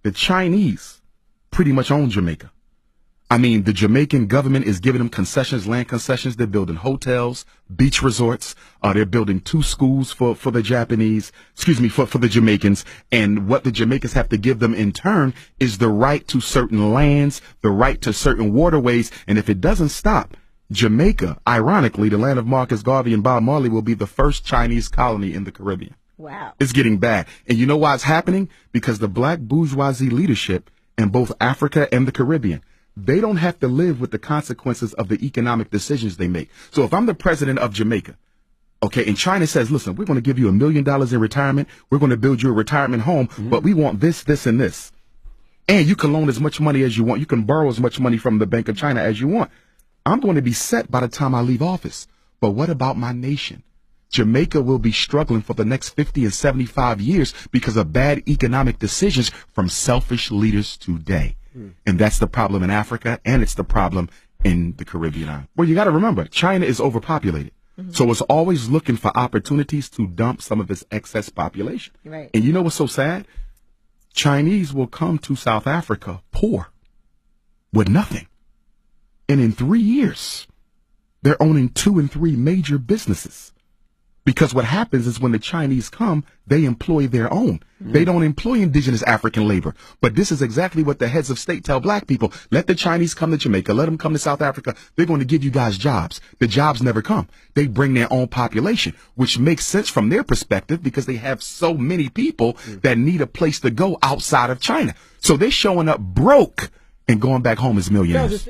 The Chinese pretty much own Jamaica. I mean, the Jamaican government is giving them concessions, land concessions. They're building hotels, beach resorts. They're building 2 schools for the Japanese, for the Jamaicans. And what the Jamaicans have to give them in turn is the right to certain lands, the right to certain waterways. And if it doesn't stop, Jamaica, ironically, the land of Marcus Garvey and Bob Marley, will be the first Chinese colony in the Caribbean. Wow. It's getting bad. And you know why it's happening? Because the black bourgeoisie leadership in both Africa and the Caribbean, they don't have to live with the consequences of the economic decisions they make. So if I'm the president of Jamaica, okay, and China says, listen, we're going to give you $1 million in retirement. We're going to build you a retirement home, but we want this, this, and this. And you can loan as much money as you want. You can borrow as much money from the Bank of China as you want. I'm going to be set by the time I leave office. But what about my nation? Jamaica will be struggling for the next 50 and 75 years because of bad economic decisions from selfish leaders today. And that's the problem in Africa, and it's the problem in the Caribbean. Well, you got to remember, China is overpopulated. So it's always looking for opportunities to dump some of its excess population. Right. And you know what's so sad? Chinese will come to South Africa poor, with nothing. And in 3 years, they're owning 2 and 3 major businesses. Because what happens is when the Chinese come, they employ their own. They don't employ indigenous African labor. But this is exactly what the heads of state tell black people. Let the Chinese come to Jamaica. Let them come to South Africa. They're going to give you guys jobs. The jobs never come. They bring their own population, which makes sense from their perspective because they have so many people that need a place to go outside of China. So they're showing up broke and going back home as millionaires.